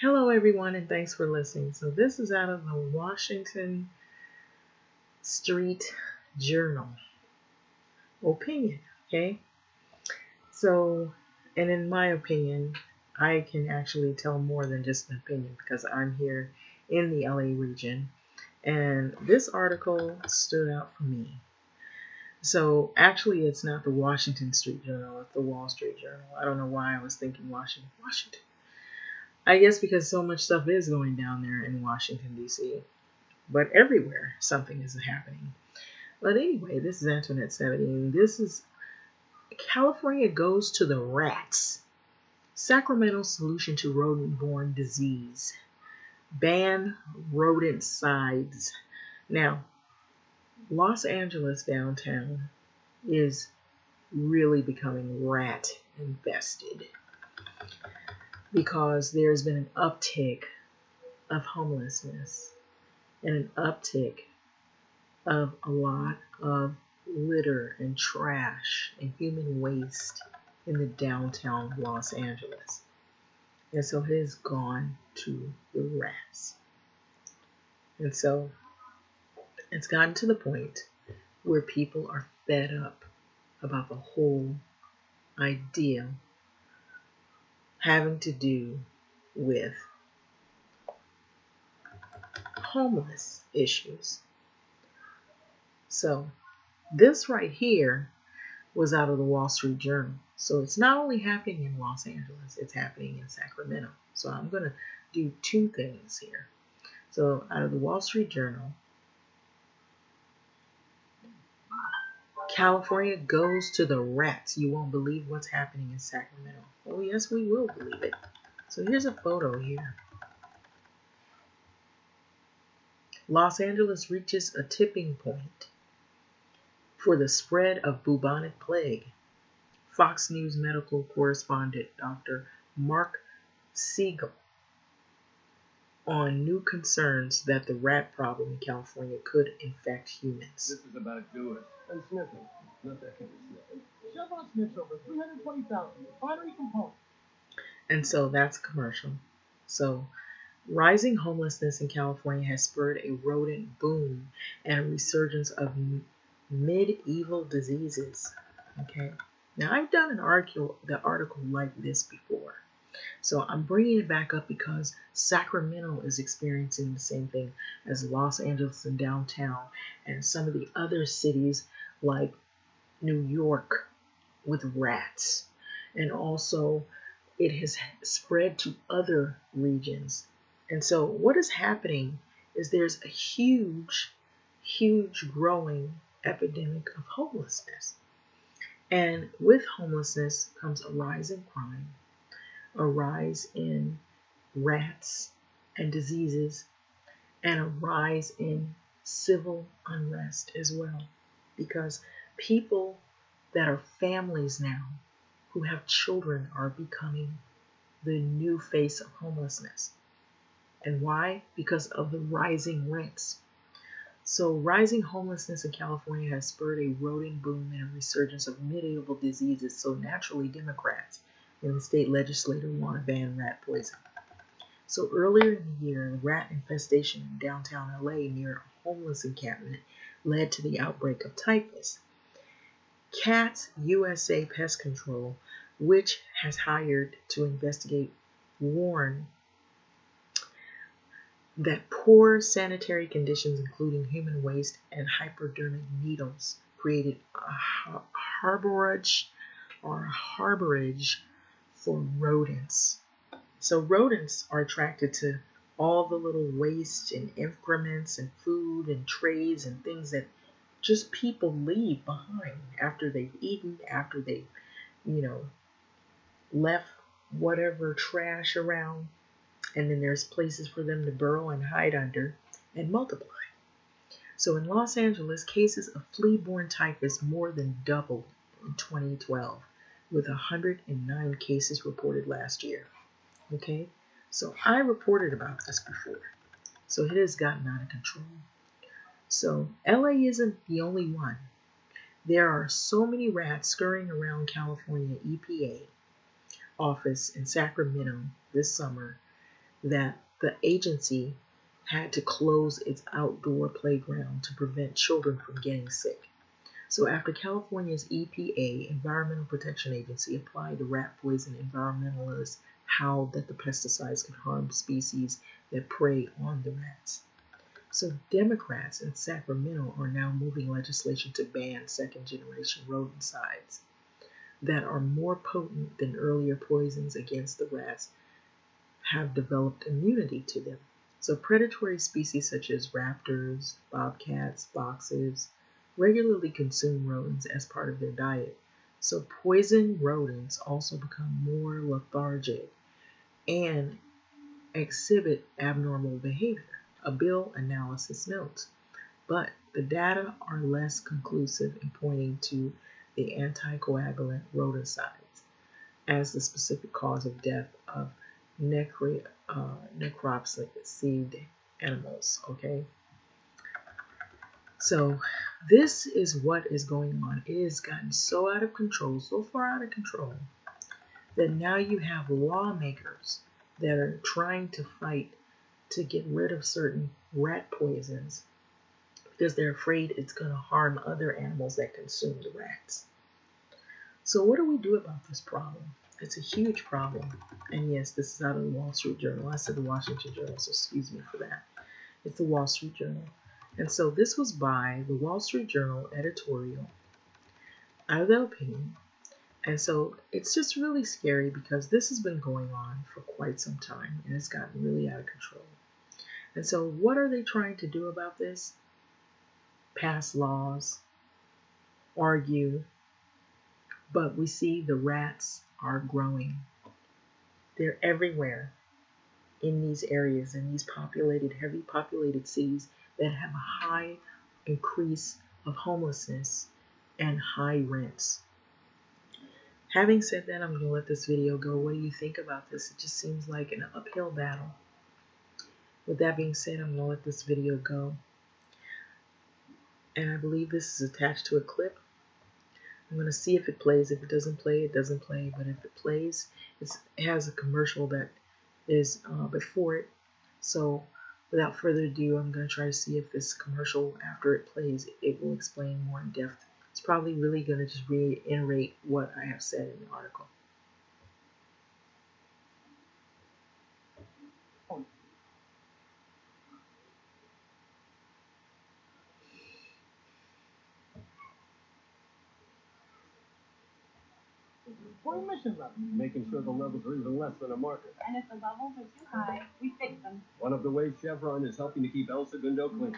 Hello, everyone, and thanks for listening. So, this is out of the Washington Street Journal opinion. Okay, so, and in my opinion, I can actually tell more than just an opinion because I'm here in the LA region, and this article stood out for me. So, actually, it's not the Washington Street Journal, it's the Wall Street Journal. I don't know why I was thinking Washington. I guess because so much stuff is going down there in Washington, D.C. But everywhere something is happening. But anyway, this is Antoinette 17. This is California goes to the rats. Sacramento solution to rodent-borne disease. Ban rodenticides. Now, Los Angeles downtown is really becoming rat infested because there's been an uptick of homelessness and an uptick of a lot of litter and trash and human waste in the downtown Los Angeles. And so it has gone to the rats. And so it's gotten to the point where people are fed up about the whole idea having to do with homeless issues. So this right here was out of the Wall Street Journal. So it's not only happening in Los Angeles, it's happening in Sacramento. So I'm going to do two things here. So out of the Wall Street Journal, California goes to the rats. You won't believe what's happening in Sacramento. Oh, yes, we will believe it. So here's a photo here. Los Angeles reaches a tipping point for the spread of bubonic plague. Fox News medical correspondent Dr. Mark Siegel on new concerns that the rat problem in California could infect humans. This is about doing and sniffing. Not that kind of sniffing. Chevron sniffs over 320,000 refinery components. And so that's a commercial. So rising homelessness in California has spurred a rodent boom and a resurgence of medieval diseases. Okay. Now I've done an article like this before. So I'm bringing it back up because Sacramento is experiencing the same thing as Los Angeles and downtown and some of the other cities like New York with rats. And also it has spread to other regions. And so what is happening is there's a huge growing epidemic of homelessness. And with homelessness comes a rise in crime, a rise in rats and diseases, and a rise in civil unrest as well. Because people that are families now who have children are becoming the new face of homelessness. And why? Because of the rising rents. So rising homelessness in California has spurred a rodent boom and a resurgence of medieval diseases. So naturally, Democrats in the state legislature want to ban rat poison. So earlier in the year, a rat infestation in downtown LA near a homeless encampment led to the outbreak of typhus. Cats USA Pest Control, which has hired to investigate, warn that poor sanitary conditions, including human waste and hypodermic needles, created a harborage for rodents. So rodents are attracted to all the little waste and excrements and food and trays and things that just people leave behind after they've eaten, after they've, left whatever trash around. And then there's places for them to burrow and hide under and multiply. So in Los Angeles, cases of flea-borne typhus more than doubled in 2012, with 109 cases reported last year. Okay, so I reported about this before. So it has gotten out of control. So LA isn't the only one. There are so many rats scurrying around California EPA office in Sacramento this summer that the agency had to close its outdoor playground to prevent children from getting sick. So after California's EPA, Environmental Protection Agency, applied the rat poison, environmentalists howled that the pesticides could harm species that prey on the rats. So Democrats in Sacramento are now moving legislation to ban second-generation rodenticides that are more potent than earlier poisons against the rats have developed immunity to them. So predatory species such as raptors, bobcats, foxes regularly consume rodents as part of their diet. So poisoned rodents also become more lethargic and exhibit abnormal behavior, a Bill analysis notes. But the data are less conclusive in pointing to the anticoagulant rodenticides as the specific cause of death of necropsied animals. Okay, so this is what is going on. It has gotten so out of control, so far out of control, that now you have lawmakers that are trying to fight to get rid of certain rat poisons because they're afraid it's going to harm other animals that consume the rats. So what do we do about this problem? It's a huge problem. And yes, this is out of the Wall Street Journal. I said the Washington Journal, so excuse me for that. It's the Wall Street Journal. And so this was by the Wall Street Journal editorial out of the opinion. And so it's just really scary because this has been going on for quite some time and it's gotten really out of control. And so what are they trying to do about this? Pass laws, argue, but we see the rats are growing. They're everywhere in these areas, in these populated, heavily populated cities that have a high increase of homelessness and high rents. Having said that, I'm going to let this video go. What do you think about this? It just seems like an uphill battle. With that being said, I'm going to let this video go. And I believe this is attached to a clip. I'm going to see if it plays. If it doesn't play, it doesn't play. But if it plays, it has a commercial that is before it. So without further ado, I'm going to try to see if this commercial, after it plays, it will explain more in depth. It's probably really going to just reiterate what I have said in the article. For emission levels, making sure the levels are even less than a marker. And if the levels are too high, we fix them. One of the ways Chevron is helping to keep El Segundo clean.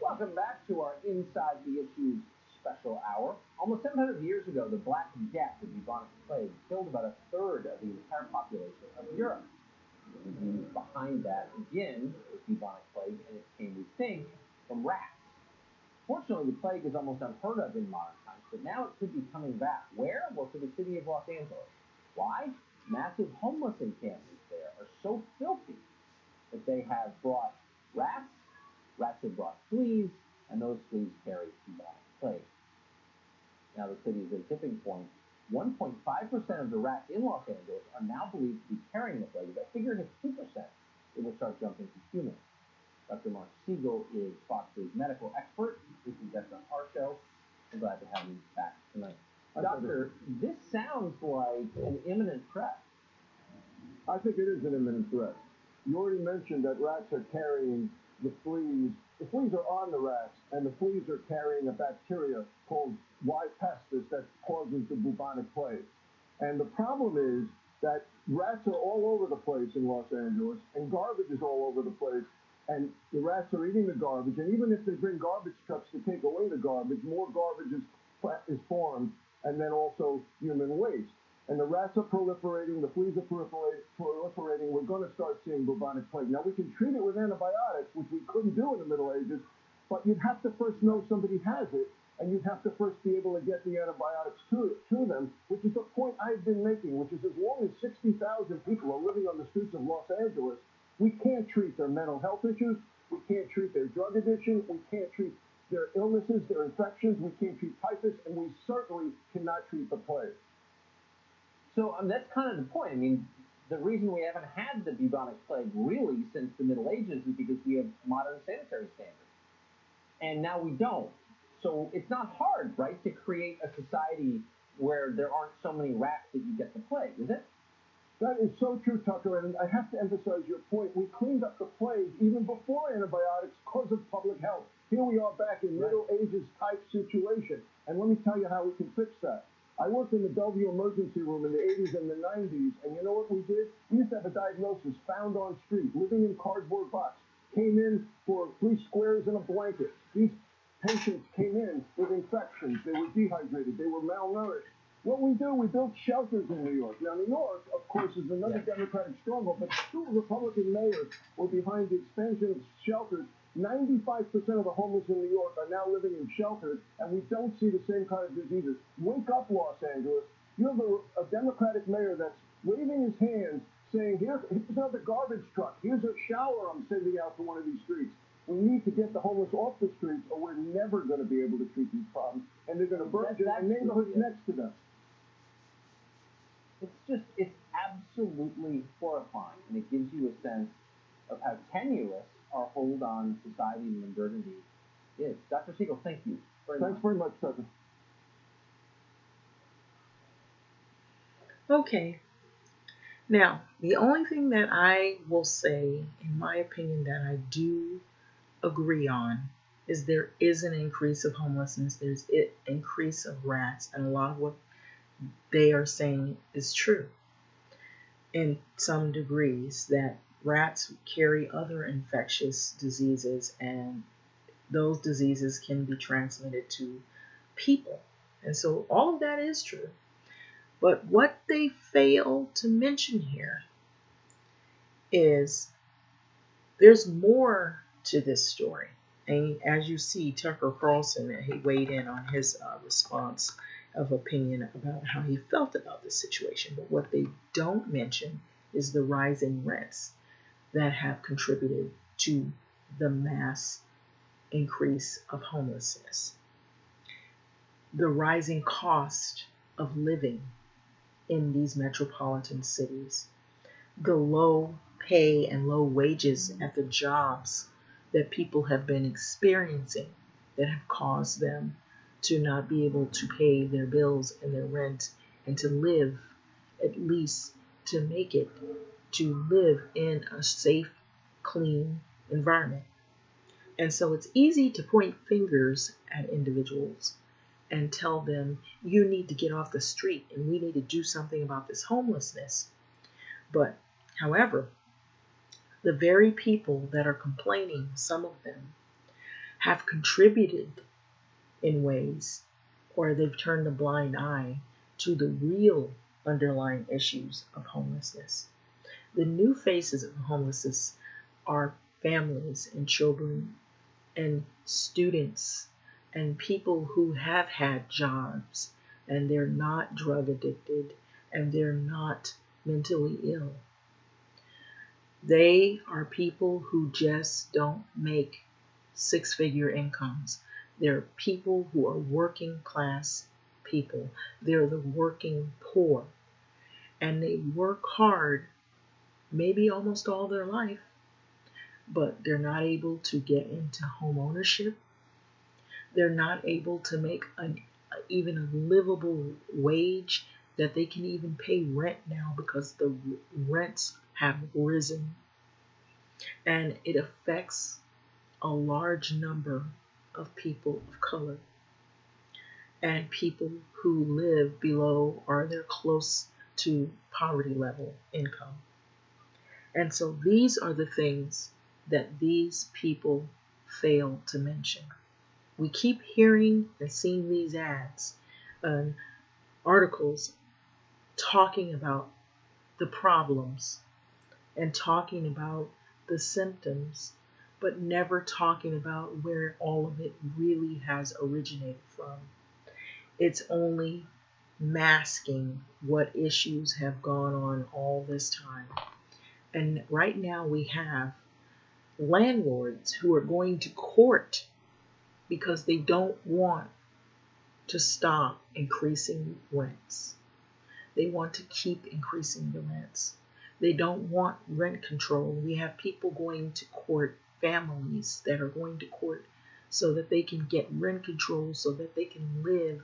Welcome back to our Inside the Issues special hour. Almost 700 years ago, the Black Death, the bubonic plague, killed about a third of the entire population of Europe. The disease behind that, again, was bubonic plague, and it came, we think, from rats. Fortunately, the plague is almost unheard of in modern times, but now it could be coming back. Where? Well, to the city of Los Angeles. Why? Massive homeless encampments there are so filthy that they have brought rats, rats have brought fleas, and those fleas carry bubonic plague. Now the city is at a tipping point. 1.5% of the rats in Los Angeles are now believed to be carrying the plague. That figure hits 2%. It will start jumping to humans. Dr. Mark Siegel is Fox News medical expert. He's a guest on our show. I'm glad to have him back tonight. Doctor, this sounds like an imminent threat. I think it is an imminent threat. You already mentioned that rats are carrying the fleas. The fleas are on the rats, and the fleas are carrying a bacteria called Y. pestis that causes the bubonic plague. And the problem is that rats are all over the place in Los Angeles, and garbage is all over the place. And the rats are eating the garbage, and even if they bring garbage trucks to take away the garbage, more garbage is formed, and then also human waste. And the rats are proliferating, the fleas are proliferating. We're going to start seeing bubonic plague. Now, we can treat it with antibiotics, which we couldn't do in the Middle Ages, but you'd have to first know somebody has it, and you'd have to first be able to get the antibiotics to them, which is the point I've been making, which is as long as 60,000 people are living on the streets of Los Angeles, we can't treat their mental health issues, we can't treat their drug addiction, we can't treat There are illnesses, there are infections. We can't treat typhus, and we certainly cannot treat the plague. So that's kind of the point. I mean, the reason we haven't had the bubonic plague really since the Middle Ages is because we have modern sanitary standards. And now we don't. So it's not hard, right, to create a society where there aren't so many rats that you get the plague, is it? That is so true, Tucker, and I have to emphasize your point. We cleaned up the plague even before antibiotics because of public health. Here we are back in Middle Ages type situation, and let me tell you how we can fix that. I worked in the Bellevue emergency room in the 80s and the 90s, and you know what we did? We used to have a diagnosis, found on street, living in cardboard box, came in for 3 squares and a blanket. These patients came in with infections. They were dehydrated. They were malnourished. What we do, we built shelters in New York. Now, New York, of course, is another Democratic stronghold, but 2 Republican mayors were behind the expansion of shelters. 95% of the homeless in New York are now living in shelters, and we don't see the same kind of diseases. Wake up, Los Angeles. You have a Democratic mayor that's waving his hands, saying, here's another garbage truck. Here's a shower I'm sending out to one of these streets. We need to get the homeless off the streets, or we're never going to be able to treat these problems, and they're going to burn in neighborhoods next to them. It's absolutely horrifying, and it gives you a sense of how tenuous our hold on society and modernity is. Dr. Siegel, thank you very much. Thanks very much, Tucker. Okay. Now, the only thing that I will say, in my opinion, that I do agree on is there is an increase of homelessness. There's an increase of rats, and a lot of what they are saying is true in some degrees, that rats carry other infectious diseases, and those diseases can be transmitted to people. And so all of that is true. But what they fail to mention here is there's more to this story. And as you see, Tucker Carlson, he weighed in on his response of opinion about how he felt about the situation. But what they don't mention is the rising rents that have contributed to the mass increase of homelessness. The rising cost of living in these metropolitan cities, the low pay and low wages at the jobs that people have been experiencing that have caused them to not be able to pay their bills and their rent and to live, at least to make it, to live in a safe, clean environment. And so it's easy to point fingers at individuals and tell them, you need to get off the street and we need to do something about this homelessness. But, however, the very people that are complaining, some of them, have contributed in ways, or they've turned a blind eye to the real underlying issues of homelessness. The new faces of homelessness are families and children and students and people who have had jobs and they're not drug addicted and they're not mentally ill. They are people who just don't make 6-figure incomes. They're people who are working class people. They're the working poor. And they work hard, maybe almost all their life, but they're not able to get into home ownership. They're not able to make even a livable wage that they can even pay rent now because the rents have risen. And it affects a large number of people of color and people who live below or they're close to poverty level income. And so these are the things that these people fail to mention. We keep hearing and seeing these ads and articles talking about the problems and talking about the symptoms, but never talking about where all of it really has originated from. It's only masking what issues have gone on all this time. And right now we have landlords who are going to court because they don't want to stop increasing rents. They want to keep increasing the rents. They don't want rent control. We have people going to court, families that are going to court so that they can get rent control, so that they can live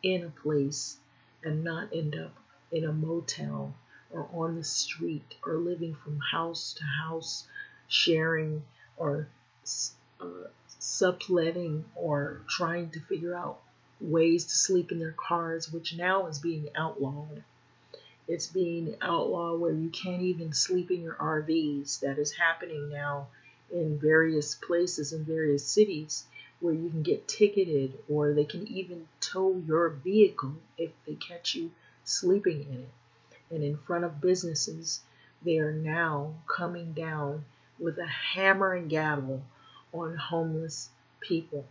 in a place and not end up in a motel or on the street or living from house to house, sharing or uh, subletting or trying to figure out ways to sleep in their cars, which now is being outlawed. It's being outlawed where you can't even sleep in your RVs. That is happening now in various places in various cities, where you can get ticketed, or they can even tow your vehicle if they catch you sleeping in it. And in front of businesses, they are now coming down with a hammer and gavel on homeless people.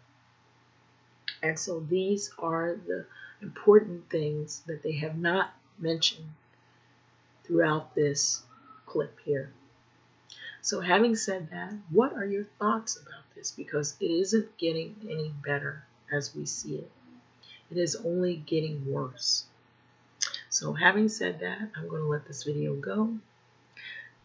And so these are the important things that they have not mentioned throughout this clip here. So having said that, what are your thoughts about this? Because it isn't getting any better as we see it. It is only getting worse. So having said that, I'm going to let this video go.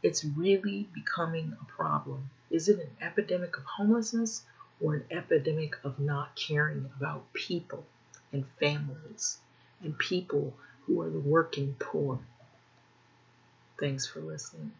It's really becoming a problem. Is it an epidemic of homelessness or an epidemic of not caring about people and families and people who are the working poor? Thanks for listening.